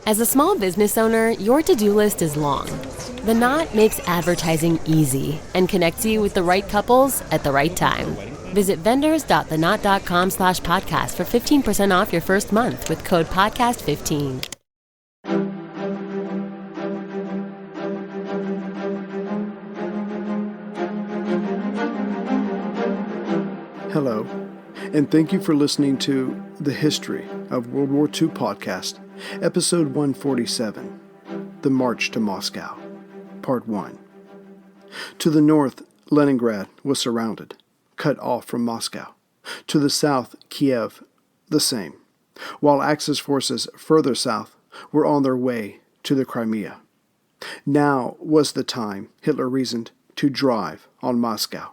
As a small business owner, your to-do list is long. The Knot makes advertising easy and connects you with the right couples at the right time. Visit vendors.thenot.com/podcast for 15% off your first month with code podcast15. Hello, and thank you for listening to The History of World War II podcast, episode 147, The March to Moscow, part 1. To the north, Leningrad was surrounded, cut off from Moscow. To the south, Kiev, the same, while Axis forces further south were on their way to the Crimea. Now was the time, Hitler reasoned, to drive on Moscow.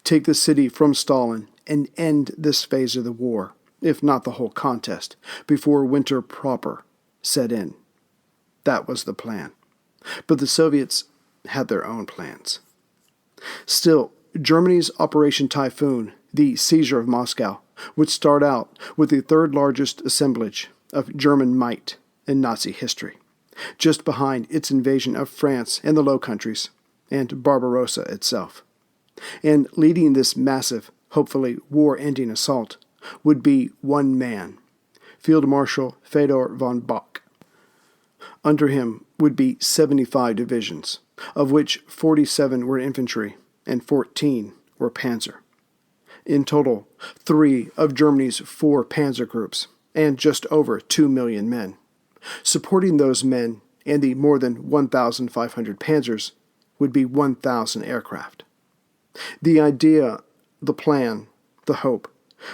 Take the city from Stalin and end this phase of the war, if not the whole contest, before winter proper set in. That was the plan. But the Soviets had their own plans. Still, Germany's Operation Typhoon, the seizure of Moscow, would start out with the third largest assemblage of German might in Nazi history, just behind its invasion of France and the Low Countries, and Barbarossa itself. And leading this massive, hopefully war-ending assault would be one man, Field Marshal Fedor von Bock. Under him would be 75 divisions, of which 47 were infantry and 14 were panzer. In total, 3 of Germany's 4 panzer groups, and just over 2 million men. Supporting those men and the more than 1,500 panzers would be 1,000 aircraft. The idea, the plan, the hope,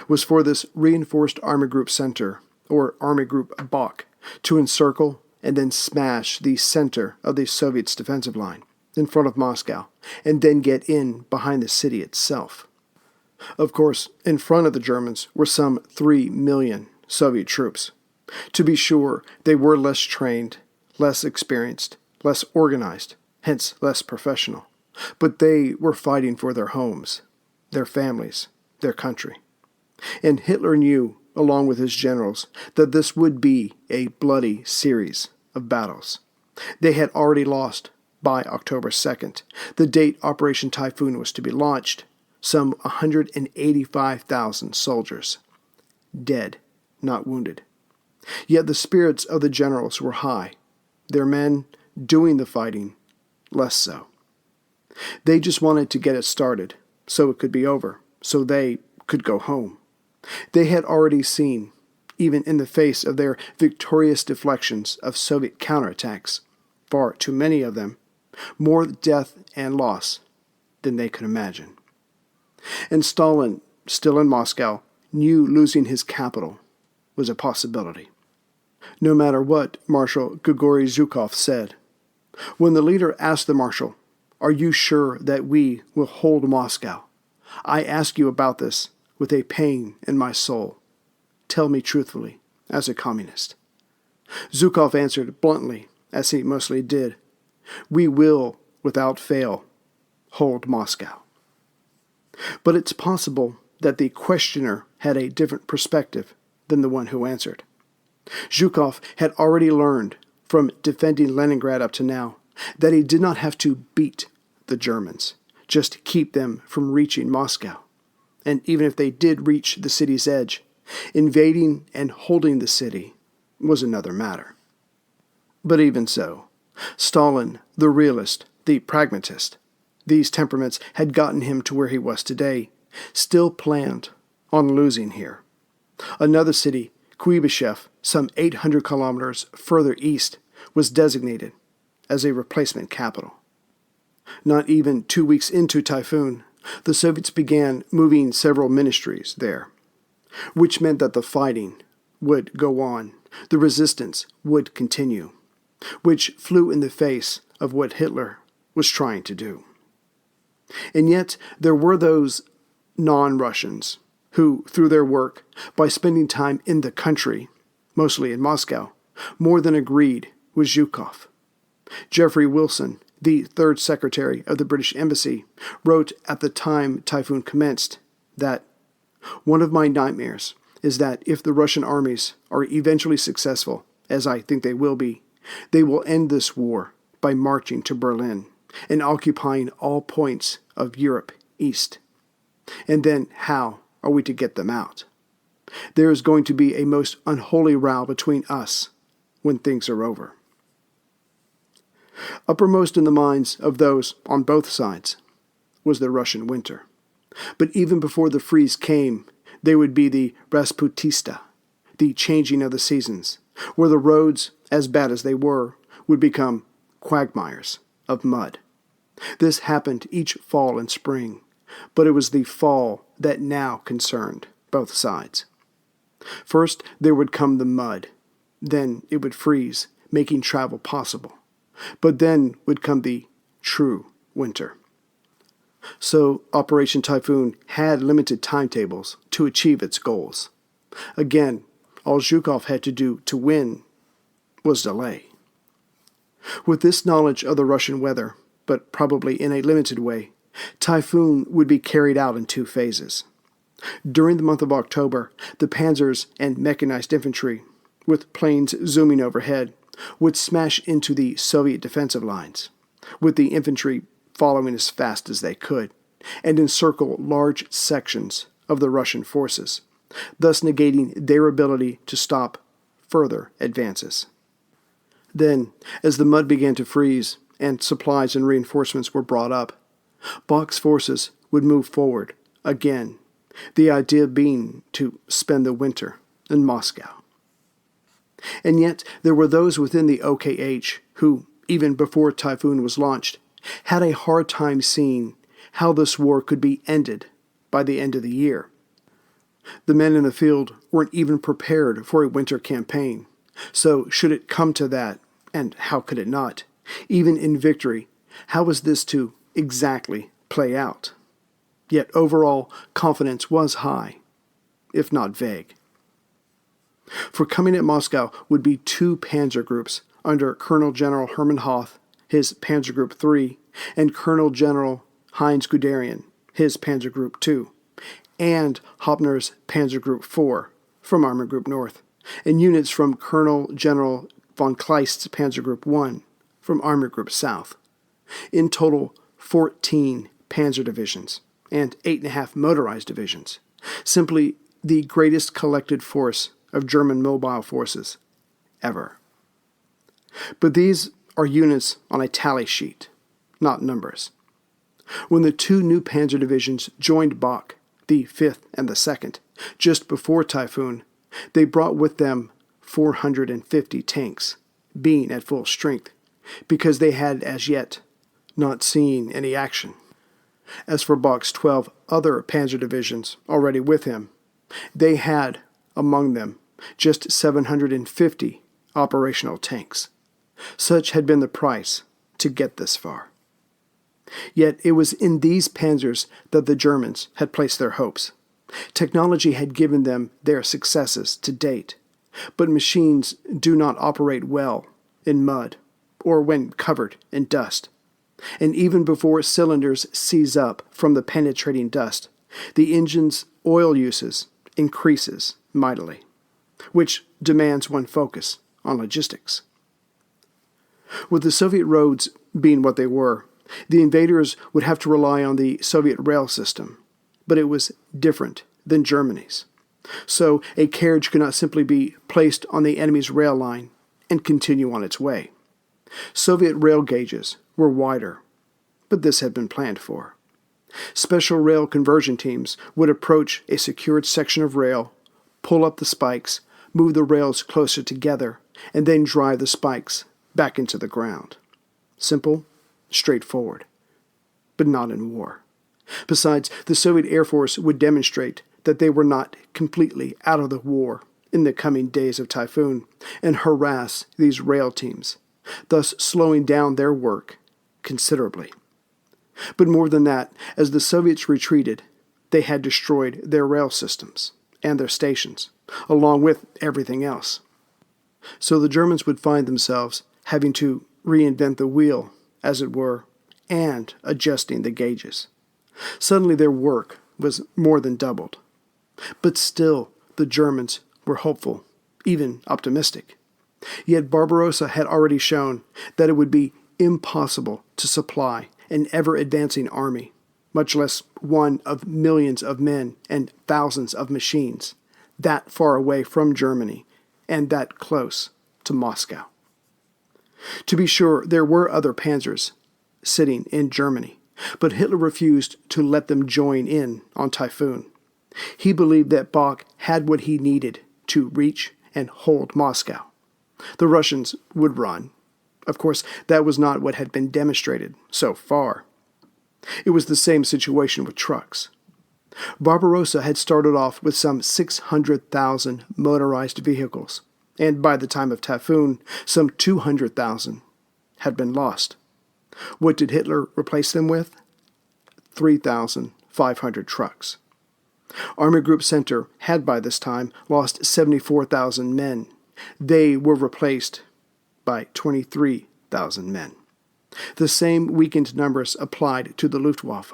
was for this reinforced Army Group Center, or Army Group Bock, to encircle and then smash the center of the Soviets' defensive line in front of Moscow, and then get in behind the city itself. Of course, in front of the Germans were some 3 million Soviet troops. To be sure, they were less trained, less experienced, less organized, hence less professional. But they were fighting for their homes, their families, their country. And Hitler knew, along with his generals, that this would be a bloody series of battles. They had already lost, by October 2nd, the date Operation Typhoon was to be launched, some 185,000 soldiers. Dead, not wounded. Yet the spirits of the generals were high, their men doing the fighting less so. They just wanted to get it started, so it could be over, so they could go home. They had already seen, even in the face of their victorious deflections of Soviet counterattacks, far too many of them, more death and loss than they could imagine. And Stalin, still in Moscow, knew losing his capital was a possibility. No matter what Marshal Grigory Zhukov said, when the leader asked the marshal, "Are you sure that we will hold Moscow? I ask you about this with a pain in my soul. Tell me truthfully, as a communist." Zhukov answered bluntly, as he mostly did, "We will, without fail, hold Moscow." But it's possible that the questioner had a different perspective than the one who answered. Zhukov had already learned, from defending Leningrad up to now, that he did not have to beat the Germans, just keep them from reaching Moscow. And even if they did reach the city's edge, invading and holding the city was another matter. But even so, Stalin, the realist, the pragmatist, these temperaments had gotten him to where he was today, still planned on losing here. Another city, Kuibyshev, some 800 kilometers further east, was designated as a replacement capital. Not even 2 weeks into Typhoon, the Soviets began moving several ministries there, which meant that the fighting would go on, the resistance would continue, which flew in the face of what Hitler was trying to do. And yet there were those non-Russians who, through their work, by spending time in the country, mostly in Moscow, more than agreed with Zhukov. Geoffrey Wilson, the third secretary of the British Embassy, wrote at the time Typhoon commenced that, "One of my nightmares is that if the Russian armies are eventually successful as I think they will be, they will end this war by marching to Berlin and occupying all points of Europe east. And then how are we to get them out? There is going to be a most unholy row between us when things are over. Uppermost in the minds of those on both sides was the Russian winter. But even before the freeze came, there would be the Rasputista, the changing of the seasons, where the roads, as bad as they were, would become quagmires of mud. This happened each fall and spring, but it was the fall that now concerned both sides. First, there would come the mud. Then it would freeze, making travel possible. But then would come the true winter. So Operation Typhoon had limited timetables to achieve its goals. Again, all Zhukov had to do to win was delay. With this knowledge of the Russian weather, but probably in a limited way, Typhoon would be carried out in 2 phases. During the month of October, the panzers and mechanized infantry, with planes zooming overhead, would smash into the Soviet defensive lines, with the infantry following as fast as they could, and encircle large sections of the Russian forces, thus negating their ability to stop further advances. Then, as the mud began to freeze and supplies and reinforcements were brought up, Bach's forces would move forward again, the idea being to spend the winter in Moscow. And yet there were those within the OKH who, even before Typhoon was launched, had a hard time seeing how this war could be ended by the end of the year. The men in the field weren't even prepared for a winter campaign, so should it come to that, and how could it not, even in victory, how was this to exactly play out? Yet overall confidence was high, if not vague. For coming at Moscow would be 2 panzer groups under Colonel General Hermann Hoth, his Panzer Group 3, and Colonel General Heinz Guderian, his Panzer Group 2, and Hoppner's Panzer Group 4 from Army Group North, and units from Colonel General von Kleist's Panzer Group 1 from Army Group South. In total, 14 panzer divisions and 8.5 motorized divisions, simply the greatest collected force of German mobile forces ever. But these are units on a tally sheet, not numbers. When the 2 new panzer divisions joined Bach, the 5th and the 2nd, just before Typhoon, they brought with them 450 tanks, being at full strength, because they had as yet not seen any action. As for Bach's 12 other panzer divisions already with him, they had, among them, just 750 operational tanks. Such had been the price to get this far. Yet it was in these panzers that the Germans had placed their hopes. Technology had given them their successes to date, but machines do not operate well in mud or when covered in dust. And even before cylinders seize up from the penetrating dust, the engine's oil uses increases mightily, which demands one focus on logistics. With the Soviet roads being what they were, the invaders would have to rely on the Soviet rail system, but it was different than Germany's. So a carriage could not simply be placed on the enemy's rail line and continue on its way. Soviet rail gauges were wider, but this had been planned for. Special rail conversion teams would approach a secured section of rail, pull up the spikes, move the rails closer together, and then drive the spikes back into the ground. Simple, straightforward, but not in war. Besides, the Soviet Air Force would demonstrate that they were not completely out of the war in the coming days of Typhoon and harass these rail teams, thus slowing down their work considerably. But more than that, as the Soviets retreated, they had destroyed their rail systems and their stations, along with everything else. So the Germans would find themselves having to reinvent the wheel, as it were, and adjusting the gauges. Suddenly their work was more than doubled. But still, the Germans were hopeful, even optimistic. Yet Barbarossa had already shown that it would be impossible to supply an ever-advancing army, much less one of millions of men and thousands of machines, that far away from Germany and that close to Moscow. To be sure, there were other panzers sitting in Germany, but Hitler refused to let them join in on Typhoon. He believed that Bach had what he needed to reach and hold Moscow. The Russians would run. Of course, that was not what had been demonstrated so far. It was the same situation with trucks. Barbarossa had started off with some 600,000 motorized vehicles, and by the time of Typhoon, some 200,000 had been lost. What did Hitler replace them with? 3,500 trucks. Army Group Center had by this time lost 74,000 men. They were replaced by 23,000 men. The same weakened numbers applied to the Luftwaffe.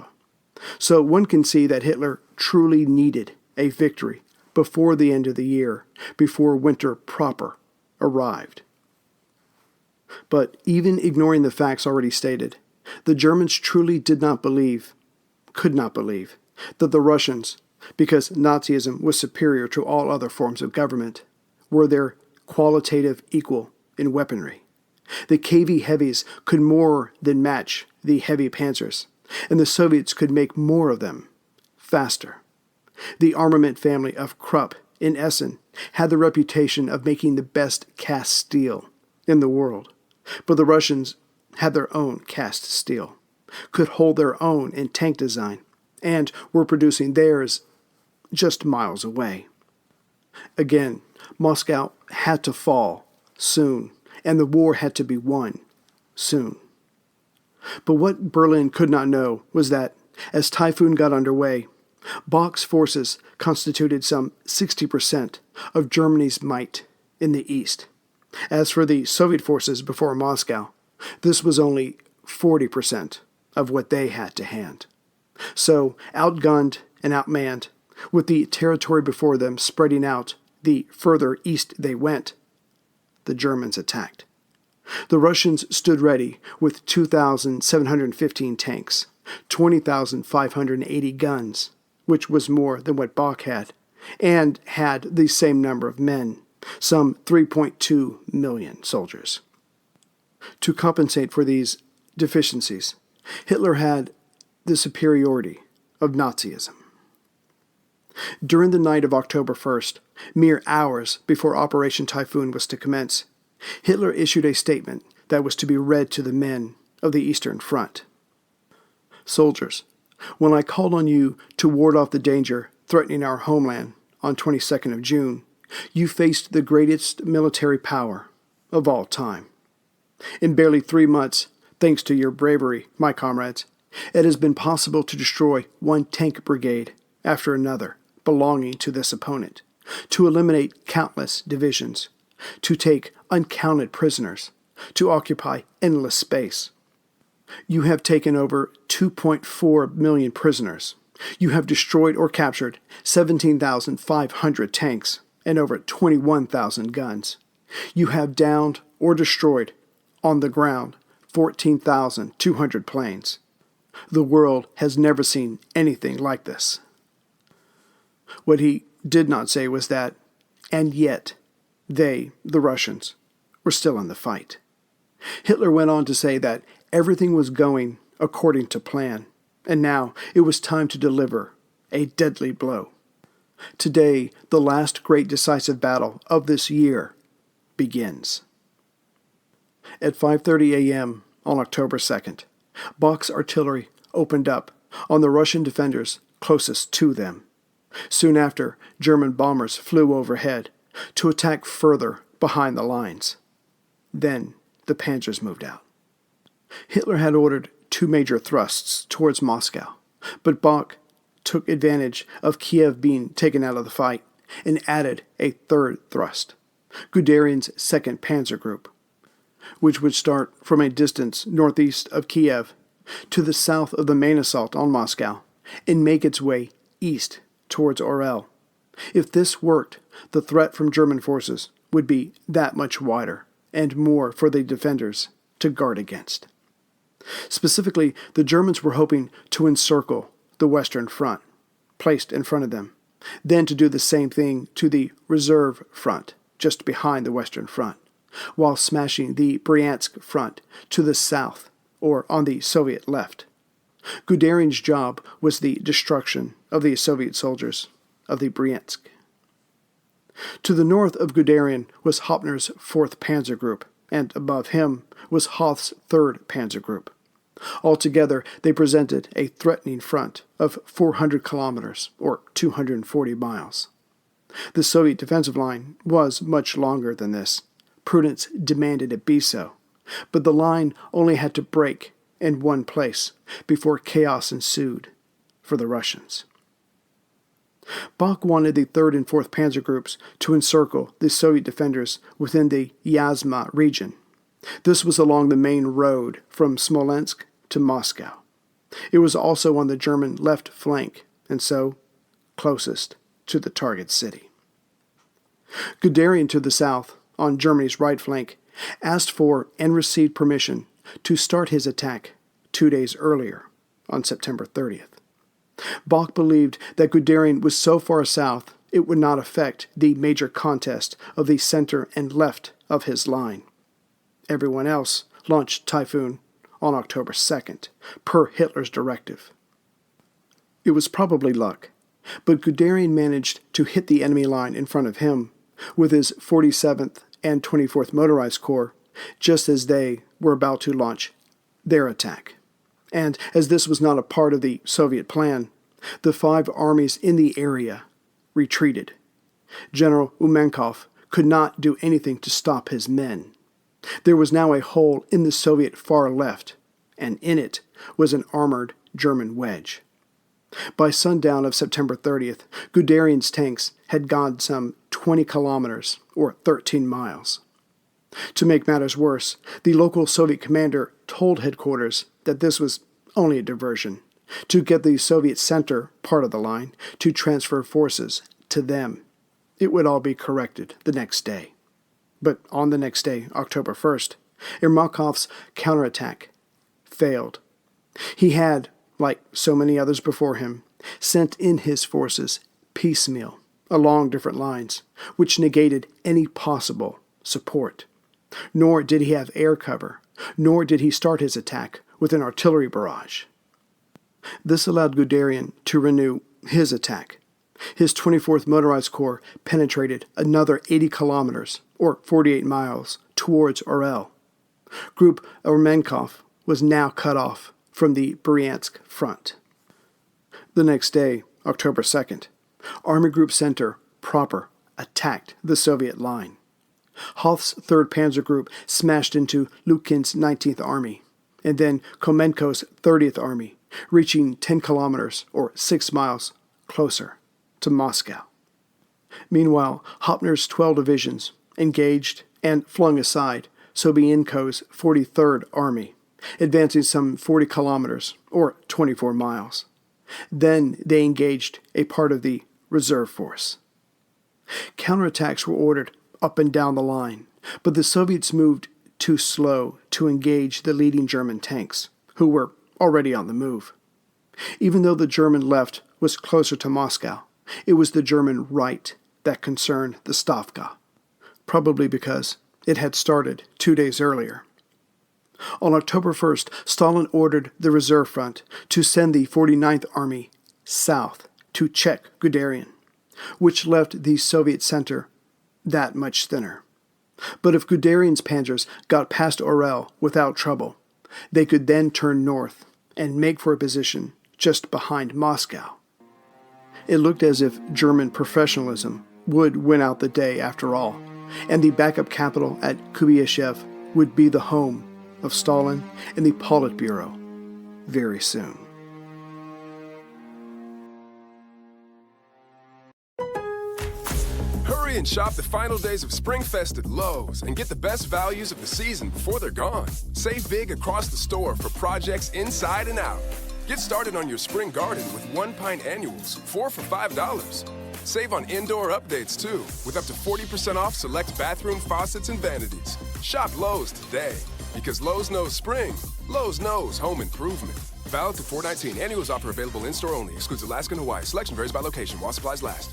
So one can see that Hitler truly needed a victory before the end of the year, before winter proper arrived. But even ignoring the facts already stated, the Germans truly could not believe, that the Russians, because Nazism was superior to all other forms of government, were their qualitative equal in weaponry. The KV heavies could more than match the heavy panzers, and the Soviets could make more of them, faster. The armament family of Krupp in Essen had the reputation of making the best cast steel in the world, but the Russians had their own cast steel, could hold their own in tank design, and were producing theirs just miles away. Again, Moscow had to fall soon, and the war had to be won soon. But what Berlin could not know was that, as Typhoon got underway, Bach's forces constituted some 60% of Germany's might in the east. As for the Soviet forces before Moscow, this was only 40% of what they had to hand. So, outgunned and outmanned, with the territory before them spreading out the further east they went, the Germans attacked. The Russians stood ready with 2,715 tanks, 20,580 guns, which was more than what Bach had, and had the same number of men, some 3.2 million soldiers. To compensate for these deficiencies, Hitler had the superiority of Nazism. During the night of October 1st, mere hours before Operation Typhoon was to commence, Hitler issued a statement that was to be read to the men of the Eastern Front. Soldiers, when I called on you to ward off the danger threatening our homeland on 22nd of June, you faced the greatest military power of all time. In barely 3 months, thanks to your bravery, my comrades, it has been possible to destroy one tank brigade after another belonging to this opponent, to eliminate countless divisions, to take uncounted prisoners, to occupy endless space. You have taken over 2.4 million prisoners. You have destroyed or captured 17,500 tanks and over 21,000 guns. You have downed or destroyed on the ground 14,200 planes. The world has never seen anything like this. What he did not say was that, and yet, they, the Russians, were still in the fight. Hitler went on to say that everything was going according to plan, and now it was time to deliver a deadly blow. Today, the last great decisive battle of this year begins. At 5:30 a.m. on October 2nd, Bach's artillery opened up on the Russian defenders closest to them. Soon after, German bombers flew overhead to attack further behind the lines. Then the panzers moved out. Hitler had ordered 2 major thrusts towards Moscow, but Bach took advantage of Kiev being taken out of the fight and added a 3rd thrust, Guderian's 2nd Panzer Group, which would start from a distance northeast of Kiev to the south of the main assault on Moscow and make its way east towards Orel. If this worked, the threat from German forces would be that much wider and more for the defenders to guard against. Specifically, the Germans were hoping to encircle the Western Front, placed in front of them, then to do the same thing to the reserve front, just behind the Western Front, while smashing the Bryansk Front to the south, or on the Soviet left. Guderian's job was the destruction of the Soviet soldiers of the Bryansk. To the north of Guderian was Hoppner's 4th Panzer Group, and above him was Hoth's 3rd Panzer Group. Altogether, they presented a threatening front of 400 kilometers, or 240 miles. The Soviet defensive line was much longer than this. Prudence demanded it be so, but the line only had to break in one place before chaos ensued for the Russians. Bach wanted the 3rd and 4th Panzer Groups to encircle the Soviet defenders within the Yasma region. This was along the main road from Smolensk to Moscow. It was also on the German left flank, and so closest to the target city. Guderian to the south, on Germany's right flank, asked for and received permission to start his attack 2 days earlier, on September 30th. Bach believed that Guderian was so far south it would not affect the major contest of the center and left of his line. Everyone else launched Typhoon on October 2nd, per Hitler's directive. It was probably luck, but Guderian managed to hit the enemy line in front of him with his 47th and 24th Motorized Corps just as they were about to launch their attack. And as this was not a part of the Soviet plan, the 5 armies in the area retreated. General Umenkov could not do anything to stop his men. There was now a hole in the Soviet far left, and in it was an armored German wedge. By sundown of September 30th, Guderian's tanks had gone some 20 kilometers, or 13 miles. To make matters worse, the local Soviet commander told headquarters that this was only a diversion, to get the Soviet center part of the line to transfer forces to them. It would all be corrected the next day. But on the next day, October 1st, Ermakov's counterattack failed. He had, like so many others before him, sent in his forces piecemeal along different lines, which negated any possible support. Nor did he have air cover, nor did he start his attack with an artillery barrage. This allowed Guderian to renew his attack. His 24th Motorized Corps penetrated another 80 kilometers, or 48 miles, towards Orel. Group Ermenkov was now cut off from the Bryansk front. The next day, October 2nd, Army Group Center proper attacked the Soviet line. Hoth's 3rd Panzer Group smashed into Lukin's 19th Army, and then Komenko's 30th Army, reaching 10 kilometers, or 6 miles, closer to Moscow. Meanwhile, Hoppner's 12 divisions engaged and flung aside Sobienko's 43rd Army, advancing some 40 kilometers, or 24 miles. Then they engaged a part of the reserve force. Counterattacks were ordered up and down the line, but the Soviets moved too slow to engage the leading German tanks, who were already on the move. Even though the German left was closer to Moscow, it was the German right that concerned the Stavka, probably because it had started 2 days earlier. On October 1st, Stalin ordered the reserve front to send the 49th Army south to check Guderian, which left the Soviet center that much thinner. But if Guderian's panzers got past Orel without trouble, they could then turn north and make for a position just behind Moscow. It looked as if German professionalism would win out the day after all, and the backup capital at Kubiyshev would be the home of Stalin and the Politburo very soon. Hurry and shop the final days of SpringFest at Lowe's and get the best values of the season before they're gone. Save big across the store for projects inside and out. Get started on your spring garden with 1 pint annuals, 4 for $5. Save on indoor updates, too, with up to 40% off select bathroom faucets and vanities. Shop Lowe's today, because Lowe's knows spring. Lowe's knows home improvement. Valid through 4/19. Annual offer available in-store only. Excludes Alaska and Hawaii. Selection varies by location while supplies last.